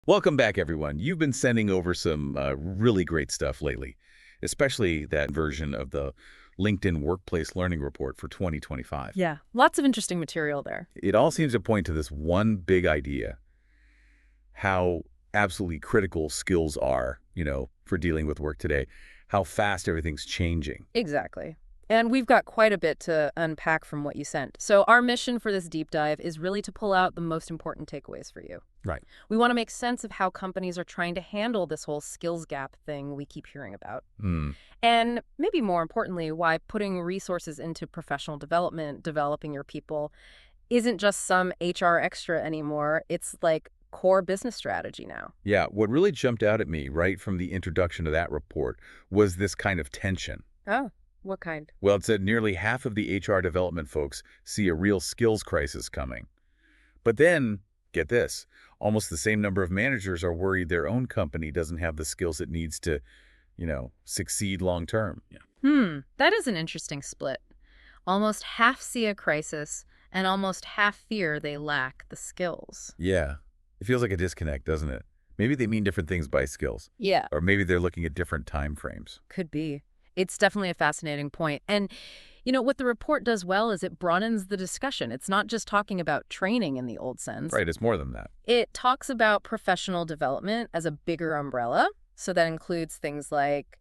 Welcome back, everyone. You've been sending over some really great stuff lately, especially that version of the LinkedIn Workplace Learning Report for 2025. Yeah, lots of interesting material there. It all seems to point to this one big idea, how absolutely critical skills are, for dealing with work today, how fast everything's changing. Exactly. And we've got quite a bit to unpack from what you sent. So our mission for this deep dive is really to pull out the most important takeaways for you. Right. We want to make sense of how companies are trying to handle this whole skills gap thing we keep hearing about. And maybe more importantly, why putting resources into professional development, developing your people, isn't just some HR extra anymore. It's like core business strategy now. Yeah, what really jumped out at me right from the introduction to that report was this kind of tension. Oh, what kind? Well, it said nearly half of the HR development folks see a real skills crisis coming. But then, get this, almost the same number of managers are worried their own company doesn't have the skills it needs to, succeed long term. Yeah. That is an interesting split. Almost half see a crisis and almost half fear they lack the skills. Yeah. It feels like a disconnect, doesn't it? Maybe they mean different things by skills. Yeah. Or maybe they're looking at different time frames. Could be. It's definitely a fascinating point. And, what the report does well is it broadens the discussion. It's not just talking about training in the old sense. Right, it's more than that. It talks about professional development as a bigger umbrella. So that includes things like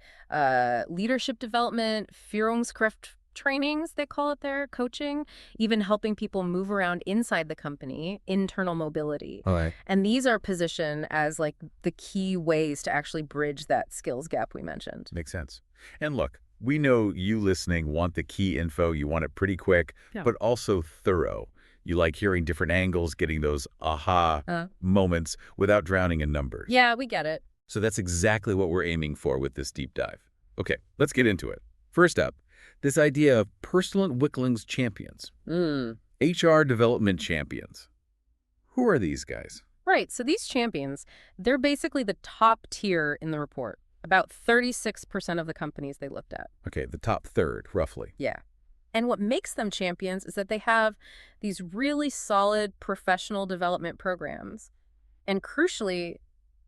leadership development, Führungskraft trainings, they call it there, coaching, even helping people move around inside the company, internal mobility. All right. And these are positioned as like the key ways to actually bridge that skills gap we mentioned. Makes sense. And look, we know you listening want the key info. You want it pretty quick, but also thorough. You like hearing different angles, getting those aha moments without drowning in numbers. Yeah, we get it. So that's exactly what we're aiming for with this deep dive. Okay, let's get into it. First up, this idea of 𝗬𝗏𝗧𝗏𝗧𝗏 champions. HR development champions. Who are these guys? Right, so these champions, they're basically the top tier in the report. About 36% of the companies they looked at. Okay, the top third, roughly. Yeah. And what makes them champions is that they have these really solid professional development programs. And crucially,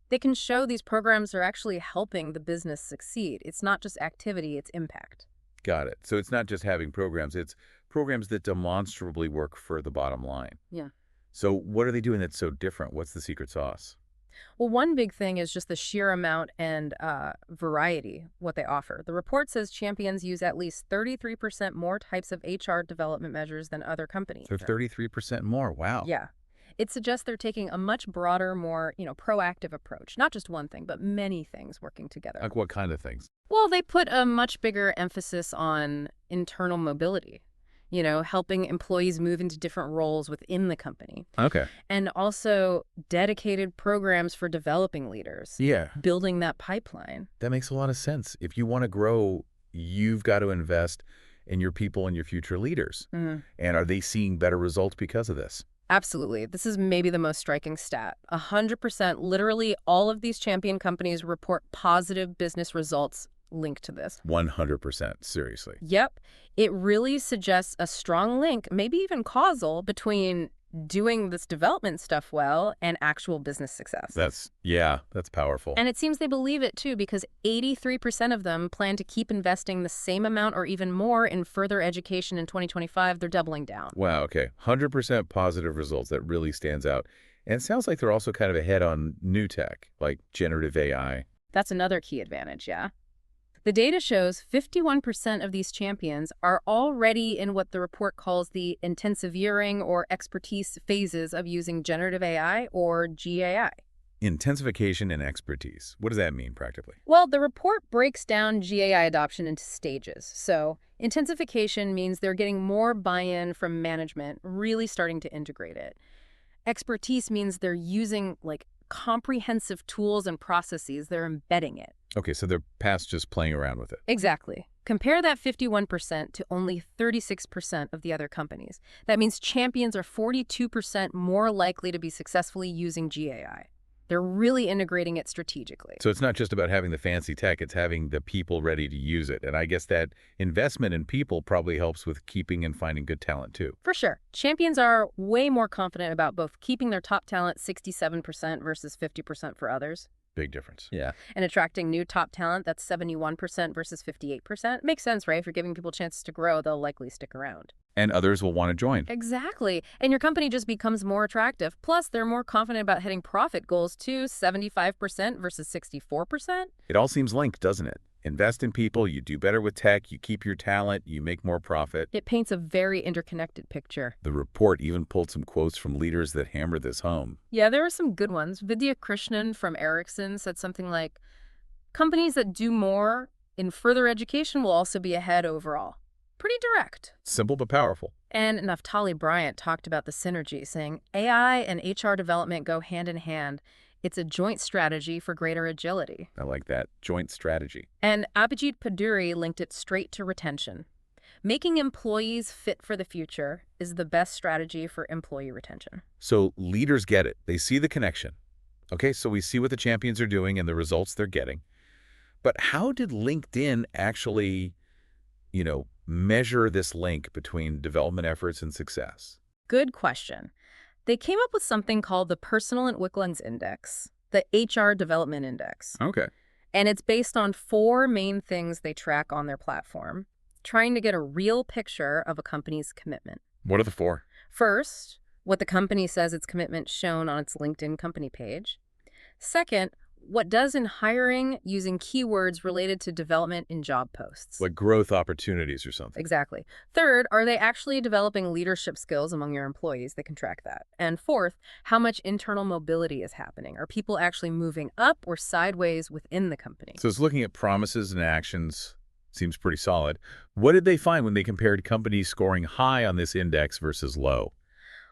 they can show these programs are actually helping the business succeed. It's not just activity, it's impact. Got it. So it's not just having programs, it's programs that demonstrably work for the bottom line. Yeah. So what are they doing that's so different? What's the secret sauce? Well, one big thing is just the sheer amount and variety, what they offer. The report says champions use at least 33% more types of HR development measures than other companies. So 33% more. Wow. Yeah. It suggests they're taking a much broader, more, proactive approach. Not just one thing, but many things working together. Like what kind of things? Well, they put a much bigger emphasis on internal mobility. Helping employees move into different roles within the company. Okay. And also dedicated programs for developing leaders. Yeah. Building that pipeline. That makes a lot of sense. If you want to grow, you've got to invest in your people and your future leaders. And are they seeing better results because of this? Absolutely. This is maybe the most striking stat. 100%, literally all of these champion companies report positive business results linked to this. 100%, seriously. Yep. It really suggests a strong link, maybe even causal, between doing this development stuff well and actual business success. That's powerful. And it seems they believe it too, because 83% of them plan to keep investing the same amount or even more in further education in 2025. They're doubling down. Wow, okay. 100% positive results. That really stands out. And it sounds like they're also kind of ahead on new tech, like generative AI. That's another key advantage, yeah. The data shows 51% of these champions are already in what the report calls the intensivering or expertise phases of using generative AI or GAI. Intensification and expertise. What does that mean practically? Well, the report breaks down GAI adoption into stages. So intensification means they're getting more buy-in from management, really starting to integrate it. Expertise means they're using comprehensive tools and processes. They're embedding it. Okay, so they're past just playing around with it. Exactly. Compare that 51% to only 36% of the other companies. That means champions are 42% more likely to be successfully using GAI. They're really integrating it strategically. So it's not just about having the fancy tech, it's having the people ready to use it. And I guess that investment in people probably helps with keeping and finding good talent too. For sure. Champions are way more confident about both keeping their top talent 67% versus 50% for others. Big difference. Yeah. And attracting new top talent that's 71% versus 58%. Makes sense, right? If you're giving people chances to grow, they'll likely stick around. And others will want to join. Exactly. And your company just becomes more attractive. Plus, they're more confident about hitting profit goals too, 75% versus 64%. It all seems linked, doesn't it? Invest in people, you do better with tech, you keep your talent, you make more profit. It paints a very interconnected picture. The report even pulled some quotes from leaders that hammer this home. Yeah, there are some good ones. 𝗬𝗪𝗂𝗧𝗧 from Ericsson said something like, companies that do more in further education will also be ahead overall. Pretty direct. Simple but powerful. And 𝗬𝗏𝗏 𝗏 talked about the synergy, saying AI and HR development go hand in hand. It's a joint strategy for greater agility. I like that. Joint strategy. And 𝗬𝗶𝗀𝗄𝗏 𝗪𝗏 linked it straight to retention. Making employees fit for the future is the best strategy for employee retention. So leaders get it. They see the connection. Okay, so we see what the champions are doing and the results they're getting. But how did LinkedIn actually, measure this link between development efforts and success? Good question. They came up with something called the Personal and Wicklands Index, the HR Development Index. Okay. And it's based on 4 main things they track on their platform, trying to get a real picture of a company's commitment. What are the 4? First, what the company says its commitment shown on its LinkedIn company page. Second, what does in hiring using keywords related to development in job posts. Like growth opportunities or something. Exactly. Third, are they actually developing leadership skills among your employees? They can track that. And fourth, how much internal mobility is happening? Are people actually moving up or sideways within the company? So it's looking at promises and actions. Seems pretty solid. What did they find when they compared companies scoring high on this index versus low?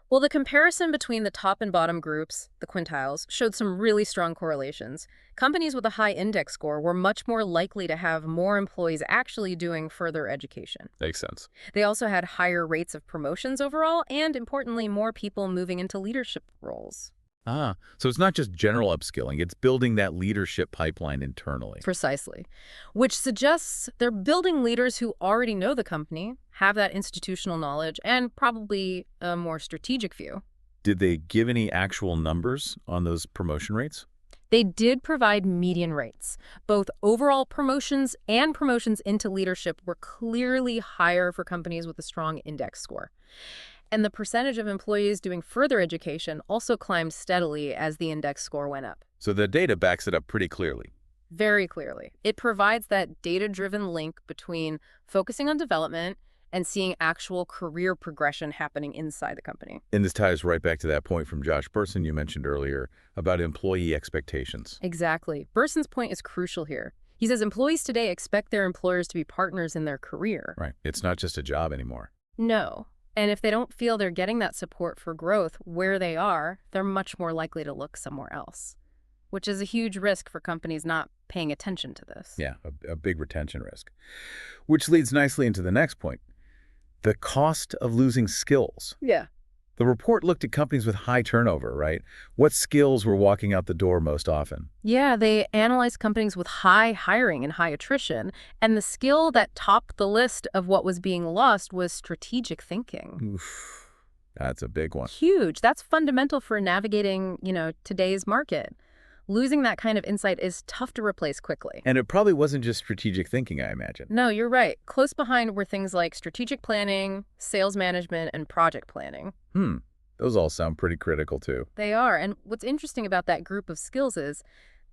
Well, the comparison between the top and bottom groups, the quintiles, showed some really strong correlations. Companies with a high index score were much more likely to have more employees actually doing further education. Makes sense. They also had higher rates of promotions overall, and importantly, more people moving into leadership roles. So it's not just general upskilling, it's building that leadership pipeline internally. Precisely. Which suggests they're building leaders who already know the company, have that institutional knowledge, and probably a more strategic view. Did they give any actual numbers on those promotion rates? They did provide median rates. Both overall promotions and promotions into leadership were clearly higher for companies with a strong index score. And the percentage of employees doing further education also climbed steadily as the index score went up. So the data backs it up pretty clearly. Very clearly. It provides that data-driven link between focusing on development and seeing actual career progression happening inside the company. And this ties right back to that point from Josh Bersin you mentioned earlier about employee expectations. Exactly. Bersin's point is crucial here. He says employees today expect their employers to be partners in their career. Right. It's not just a job anymore. No. And if they don't feel they're getting that support for growth where they are, they're much more likely to look somewhere else, which is a huge risk for companies not paying attention to this. Yeah, a big retention risk. Which leads nicely into the next point, the cost of losing skills. Yeah. The report looked at companies with high turnover, right? What skills were walking out the door most often? Yeah, they analyzed companies with high hiring and high attrition, and the skill that topped the list of what was being lost was strategic thinking. Oof, that's a big one. Huge. That's fundamental for navigating, today's market. Losing that kind of insight is tough to replace quickly. And it probably wasn't just strategic thinking, I imagine. No, you're right. Close behind were things like strategic planning, sales management, and project planning. Those all sound pretty critical, too. They are. And what's interesting about that group of skills is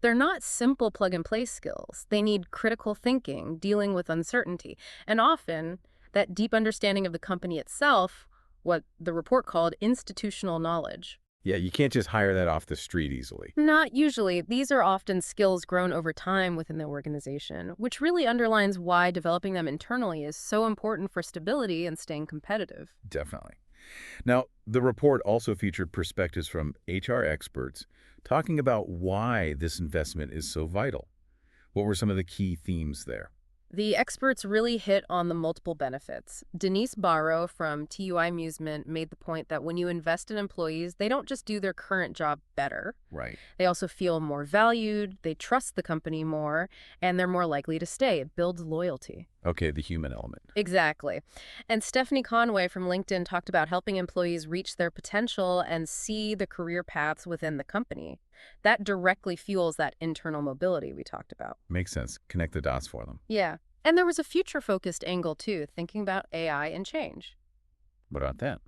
they're not simple plug-and-play skills. They need critical thinking, dealing with uncertainty, and often that deep understanding of the company itself, what the report called institutional knowledge. Yeah, you can't just hire that off the street easily. Not usually. These are often skills grown over time within the organization, which really underlines why developing them internally is so important for stability and staying competitive. Definitely. Now, the report also featured perspectives from HR experts talking about why this investment is so vital. What were some of the key themes there? The experts really hit on the multiple benefits. 𝗬🐑 from TUI Amusement made the point that when you invest in employees, they don't just do their current job better. Right. They also feel more valued, they trust the company more, and they're more likely to stay. It builds loyalty. Okay, the human element. Exactly. And 𝗬𝗓nie Conway from LinkedIn talked about helping employees reach their potential and see the career paths within the company. That directly fuels that internal mobility we talked about. Makes sense. Connect the dots for them. Yeah. And there was a future-focused angle, too, thinking about AI and change. What about that?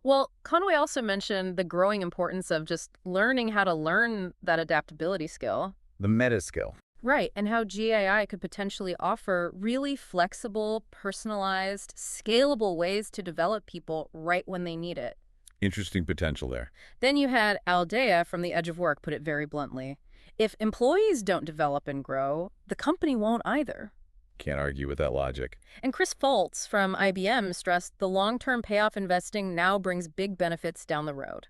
Well, Conway also mentioned the growing importance of just learning how to learn that adaptability skill. The meta skill. Right, and how GAI could potentially offer really flexible, personalized, scalable ways to develop people right when they need it. Interesting potential there. Then you had Aldea from The Edge of Work put it very bluntly. If employees don't develop and grow, the company won't either. Can't argue with that logic. And Chris Foltz from IBM stressed the long-term payoff investing now brings big benefits down the road.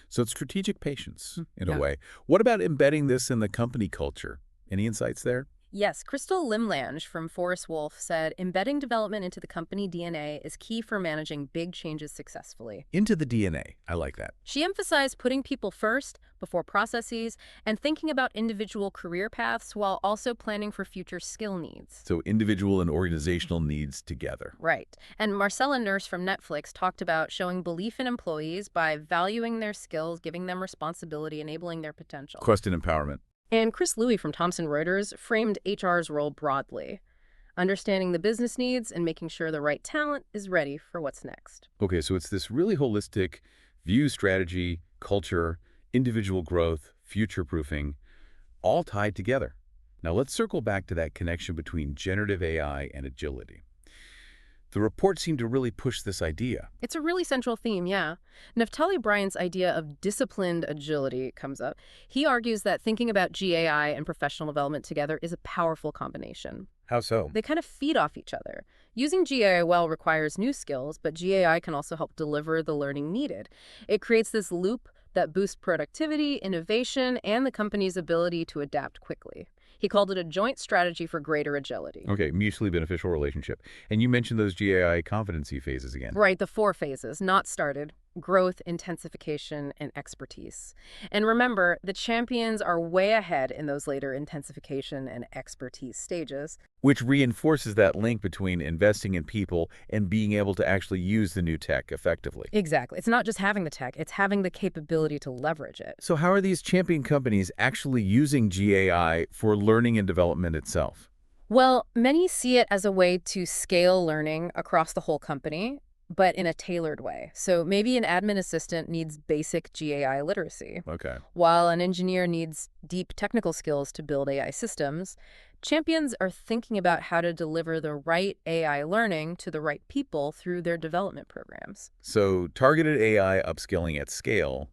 So it's strategic patience, in Yeah. a way. What about embedding this in the company culture? Any insights there? Yes, Crystal Limlange from Forrest Wolf said embedding development into the company DNA is key for managing big changes successfully. Into the DNA. I like that. She emphasized putting people first, before processes, and thinking about individual career paths while also planning for future skill needs. So individual and organizational needs together. Right. And Marcella Nurse from Netflix talked about showing belief in employees by valuing their skills, giving them responsibility, enabling their potential. Quest and empowerment. And Chris Louie from Thomson Reuters framed HR's role broadly, understanding the business needs and making sure the right talent is ready for what's next. Okay, so it's this really holistic view, strategy, culture, individual growth, future-proofing, all tied together. Now let's circle back to that connection between generative AI and agility. The report seemed to really push this idea. It's a really central theme, yeah. Naftali Bryant's idea of disciplined agility comes up. He argues that thinking about GAI and professional development together is a powerful combination. How so? They kind of feed off each other. Using GAI well requires new skills, but GAI can also help deliver the learning needed. It creates this loop that boosts productivity, innovation, and the company's ability to adapt quickly. He called it a joint strategy for greater agility. Okay, mutually beneficial relationship. And you mentioned those GAI competency phases again. Right, the 4 phases, not started: growth, intensification, and expertise. And remember, the champions are way ahead in those later intensification and expertise stages. Which reinforces that link between investing in people and being able to actually use the new tech effectively. Exactly. It's not just having the tech, it's having the capability to leverage it. So how are these champion companies actually using GAI for learning and development itself? Well, many see it as a way to scale learning across the whole company, but in a tailored way. So maybe an admin assistant needs basic GAI literacy, Okay. while an engineer needs deep technical skills to build AI systems. Champions are thinking about how to deliver the right AI learning to the right people through their development programs. So targeted AI upskilling at scale,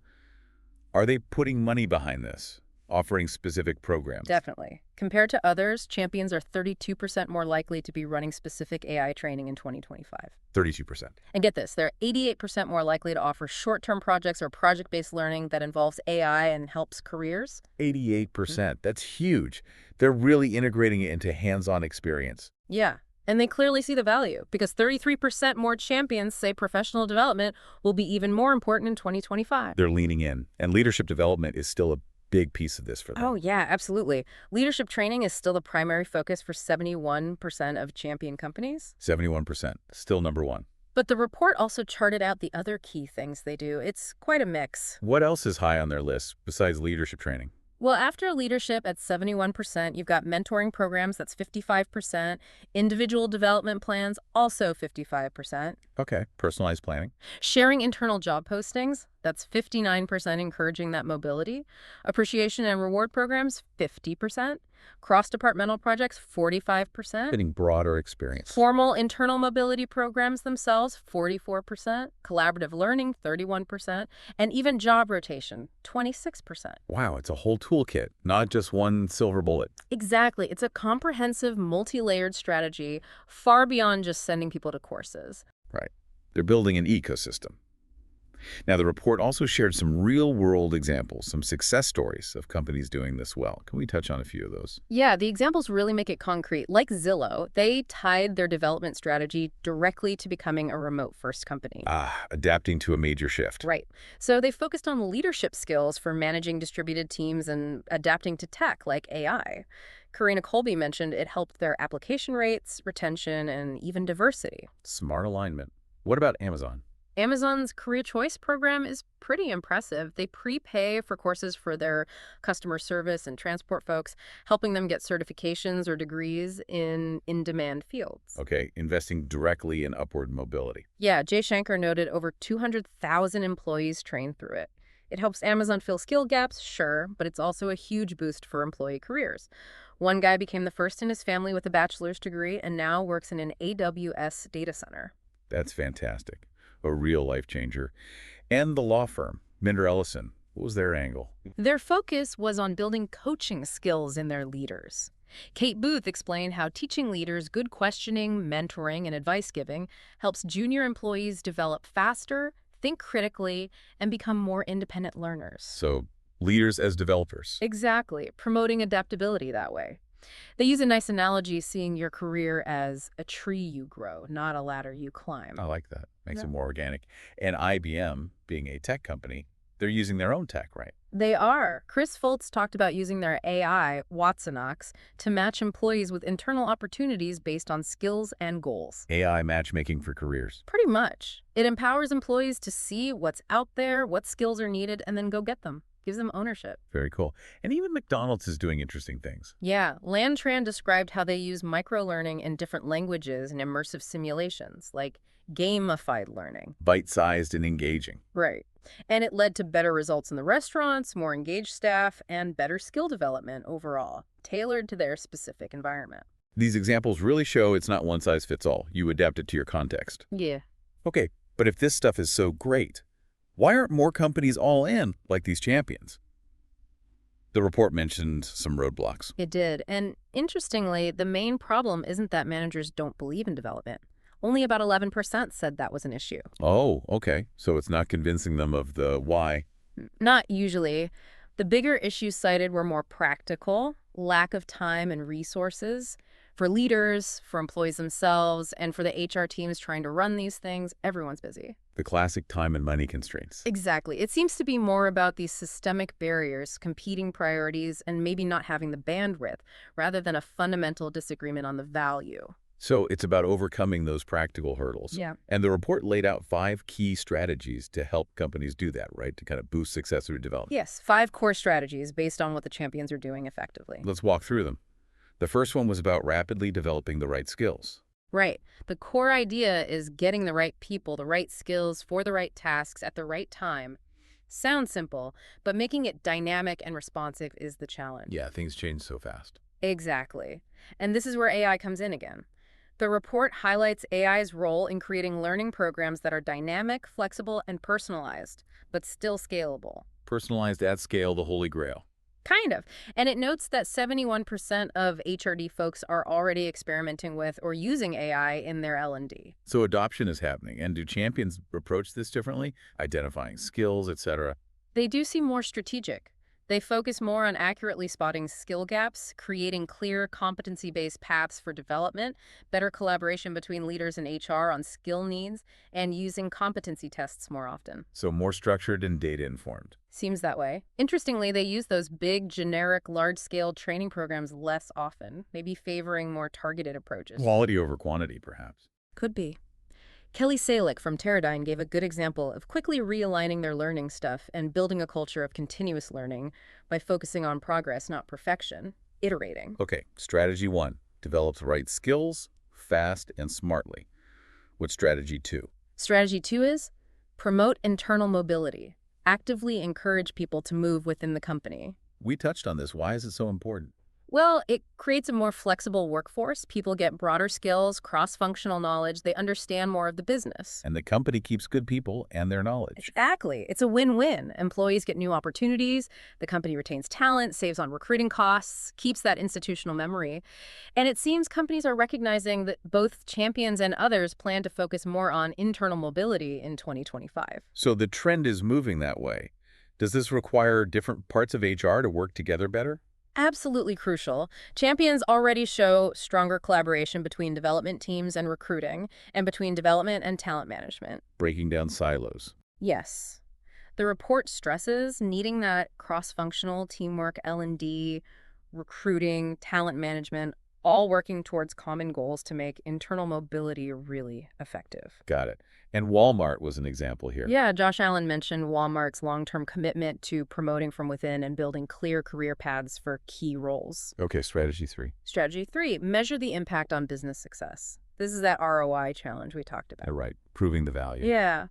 are they putting money behind this, offering specific programs? Definitely. Compared to others, champions are 32% more likely to be running specific AI training in 2025. 32%. And get this, they're 88% more likely to offer short-term projects or project-based learning that involves AI and helps careers. 88%. That's huge. They're really integrating it into hands-on experience. Yeah, and they clearly see the value because 33% more champions say professional development will be even more important in 2025. They're leaning in, and leadership development is still a big piece of this for them. Oh, yeah, absolutely. Leadership training is still the primary focus for 71% of champion companies. 71%. Still number one. But the report also charted out the other key things they do. It's quite a mix. What else is high on their list besides leadership training? Well, after leadership at 71%, you've got mentoring programs, that's 55%, individual development plans, also 55%, Okay. Personalized planning. sharing internal job postings, that's 59%, encouraging that mobility, appreciation and reward programs, 50%, cross-departmental projects, 45%, Getting broader experience. formal internal mobility programs themselves, 44%, collaborative learning, 31%, and even job rotation, 26%. Wow, it's a whole toolkit, not just one silver bullet. Exactly. It's a comprehensive, multi-layered strategy far beyond just sending people to courses. Right. They're building an ecosystem. Now, the report also shared some real-world examples, some success stories of companies doing this well. Can we touch on a few of those? Yeah, the examples really make it concrete. Like Zillow, they tied their development strategy directly to becoming a remote-first company. Adapting to a major shift. Right. So they focused on leadership skills for managing distributed teams and adapting to tech like AI. 𝗬𝗂𝗏𝗪 mentioned it helped their application rates, retention, and even diversity. Smart alignment. What about Amazon? Amazon's career choice program is pretty impressive. They prepay for courses for their customer service and transport folks, helping them get certifications or degrees in in-demand fields. Okay, investing directly in upward mobility. Yeah, 𝗂𝗫𝗂𝗏 noted over 200,000 employees trained through it. It helps Amazon fill skill gaps, sure, but it's also a huge boost for employee careers. One guy became the first in his family with a bachelor's degree and now works in an AWS data center. That's fantastic. A real life changer. And the law firm, Minder Ellison, what was their angle? Their focus was on building coaching skills in their leaders. 𝗬𝗂𝗏 explained how teaching leaders good questioning, mentoring, and advice giving helps junior employees develop faster, think critically, and become more independent learners. So, leaders as developers. Exactly, promoting adaptability that way. They use a nice analogy, seeing your career as a tree you grow, not a ladder you climb. I like that. Makes Yeah. it more organic. And IBM, being a tech company, they're using their own tech, right? They are. Chris Fultz talked about using their AI, 𝗬𝗬𝗧𝗧, to match employees with internal opportunities based on skills and goals. AI matchmaking for careers. Pretty much. It empowers employees to see what's out there, what skills are needed, and then go get them. Gives them ownership. Very cool. And even McDonald's is doing interesting things. Yeah, Landtran described how they use microlearning in different languages and immersive simulations, like gamified learning. Bite-sized and engaging. Right. And it led to better results in the restaurants, more engaged staff, and better skill development overall, tailored to their specific environment. These examples really show it's not one size fits all. You adapt it to your context. Yeah. Okay, but if this stuff is so great, why aren't more companies all in like these champions? The report mentioned some roadblocks. It did. And interestingly, the main problem isn't that managers don't believe in development. Only about 11% said that was an issue. Oh, okay. So it's not convincing them of the why. Not usually. The bigger issues cited were more practical, lack of time and resources. For leaders, for employees themselves, and for the HR teams trying to run these things, everyone's busy. The classic time and money constraints. Exactly. It seems to be more about these systemic barriers, competing priorities, and maybe not having the bandwidth, rather than a fundamental disagreement on the value. So it's about overcoming those practical hurdles. Yeah. And the report laid out 5 key strategies to help companies do that, right? To kind of boost success through development. Yes, 5 core strategies based on what the champions are doing effectively. Let's walk through them. The first one was about rapidly developing the right skills. Right. The core idea is getting the right people, the right skills for the right tasks at the right time. Sounds simple, but making it dynamic and responsive is the challenge. Yeah, things change so fast. Exactly. And this is where AI comes in again. The report highlights AI's role in creating learning programs that are dynamic, flexible, and personalized, but still scalable. Personalized at scale, the holy grail. Kind of. And it notes that 71% of HRD folks are already experimenting with or using AI in their L&D. So adoption is happening. And do champions approach this differently? Identifying skills, etc. They do seem more strategic. They focus more on accurately spotting skill gaps, creating clear competency-based paths for development, better collaboration between leaders and HR on skill needs, and using competency tests more often. So more structured and data-informed. Seems that way. Interestingly, they use those big, generic, large-scale training programs less often, maybe favoring more targeted approaches. Quality over quantity, perhaps. Could be. 𝗬𝗪𝗚𝗏 from Teradyne gave a good example of quickly realigning their learning stuff and building a culture of continuous learning by focusing on progress, not perfection, iterating. Okay, strategy 1. Develop the right skills, fast and smartly. What's strategy 2? Strategy 2 is promote internal mobility. Actively encourage people to move within the company. We touched on this. Why is it so important? Well, it creates a more flexible workforce. People get broader skills, cross-functional knowledge. They understand more of the business. And the company keeps good people and their knowledge. Exactly. It's a win-win. Employees get new opportunities. The company retains talent, saves on recruiting costs, keeps that institutional memory. And it seems companies are recognizing that both champions and others plan to focus more on internal mobility in 2025. So the trend is moving that way. Does this require different parts of HR to work together better? Absolutely crucial. Champions already show stronger collaboration between development teams and recruiting, and between development and talent management. Breaking down silos. Yes. The report stresses needing that cross-functional teamwork, L&D, recruiting, talent management, all working towards common goals to make internal mobility really effective. Got it. And Walmart was an example here. Yeah, Josh Allen mentioned Walmart's long-term commitment to promoting from within and building clear career paths for key roles. Okay, strategy 3. Strategy 3, measure the impact on business success. This is that ROI challenge we talked about. Right, proving the value. Yeah.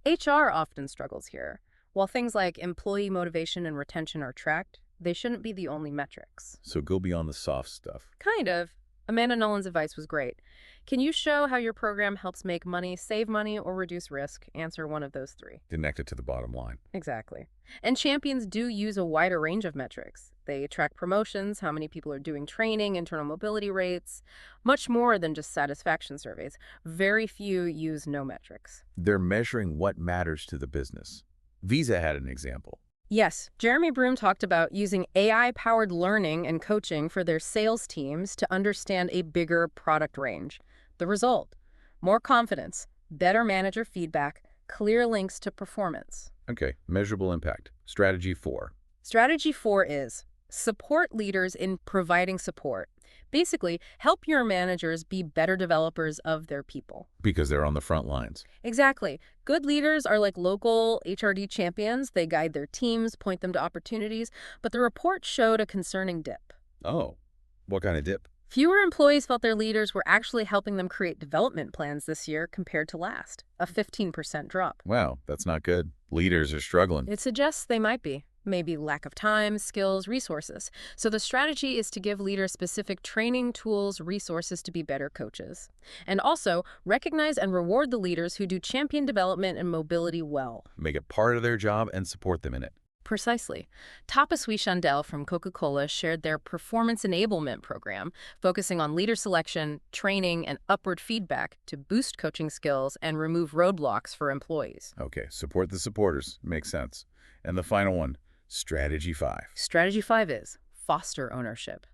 HR often struggles here. While things like employee motivation and retention are tracked, they shouldn't be the only metrics. So go beyond the soft stuff. Kind of. Amanda Nolan's advice was great. Can you show how your program helps make money, save money, or reduce risk? Answer one of those 3. Connect it to the bottom line. Exactly. And champions do use a wider range of metrics. They track promotions, how many people are doing training, internal mobility rates, much more than just satisfaction surveys. Very few use no metrics. They're measuring what matters to the business. Visa had an example. Yes, Jeremy Broome talked about using AI-powered learning and coaching for their sales teams to understand a bigger product range. The result, more confidence, better manager feedback, clear links to performance. Okay, measurable impact. Strategy 4. Strategy 4 is support leaders in providing support. Basically, help your managers be better developers of their people. Because they're on the front lines. Exactly. Good leaders are like local HRD champions. They guide their teams, point them to opportunities. But the report showed a concerning dip. Oh, what kind of dip? Fewer employees felt their leaders were actually helping them create development plans this year compared to last, a 15% drop. Wow, that's not good. Leaders are struggling. It suggests they might be. Maybe lack of time, skills, resources. So the strategy is to give leaders specific training, tools, resources to be better coaches. And also recognize and reward the leaders who do champion development and mobility well. Make it part of their job and support them in it. Precisely. 𝗬𝗫 from Coca-Cola shared their performance enablement program, focusing on leader selection, training, and upward feedback to boost coaching skills and remove roadblocks for employees. Okay, support the supporters. Makes sense. And the final one, strategy 5. Strategy 5 is foster ownership.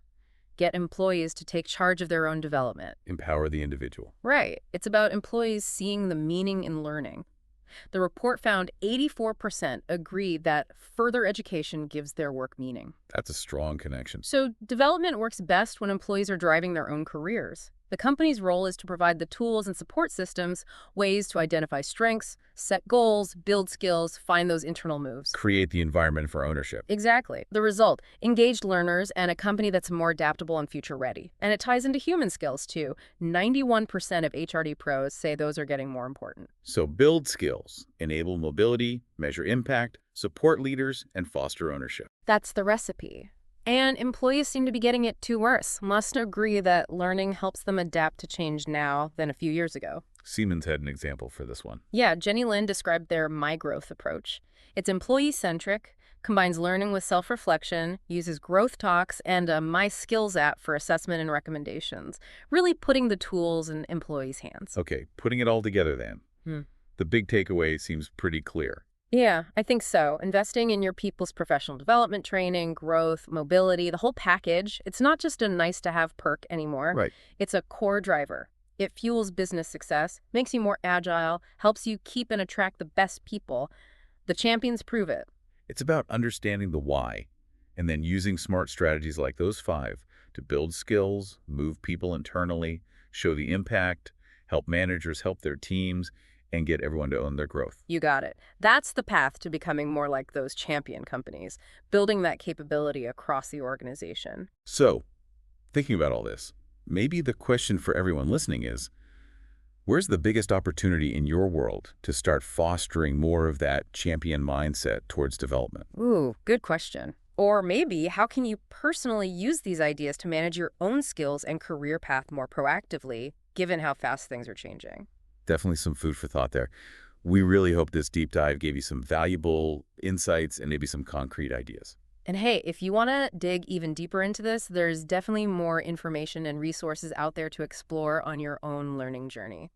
Get employees to take charge of their own development. Empower the individual. Right. It's about employees seeing the meaning in learning. The report found 84% agreed that further education gives their work meaning. That's a strong connection. So development works best when employees are driving their own careers. The company's role is to provide the tools and support systems, ways to identify strengths, set goals, build skills, find those internal moves. Create the environment for ownership. Exactly. The result, engaged learners and a company that's more adaptable and future-ready. And it ties into human skills, too. 91% of HRD pros say those are getting more important. So build skills, enable mobility, measure impact, support leaders, and foster ownership. That's the recipe. And employees seem to be getting it too worse. Must agree that learning helps them adapt to change now than a few years ago. Siemens had an example for this one. Yeah, Jenny Lin described their My Growth approach. It's employee-centric, combines learning with self-reflection, uses growth talks, and a My Skills app for assessment and recommendations, really putting the tools in employees' hands. Okay, putting it all together then. The big takeaway seems pretty clear. Yeah, I think so. Investing in your people's professional development training, growth, mobility, the whole package, it's not just a nice-to-have perk anymore. Right. It's a core driver. It fuels business success, makes you more agile, helps you keep and attract the best people. The champions prove it. It's about understanding the why, and then using smart strategies like those 5 to build skills, move people internally, show the impact, help managers help their teams, and get everyone to own their growth. You got it. That's the path to becoming more like those champion companies, building that capability across the organization. So, thinking about all this, maybe the question for everyone listening is, where's the biggest opportunity in your world to start fostering more of that champion mindset towards development? Ooh, good question. Or maybe, how can you personally use these ideas to manage your own skills and career path more proactively, given how fast things are changing? Definitely some food for thought there. We really hope this deep dive gave you some valuable insights and maybe some concrete ideas. And hey, if you want to dig even deeper into this, there's definitely more information and resources out there to explore on your own learning journey.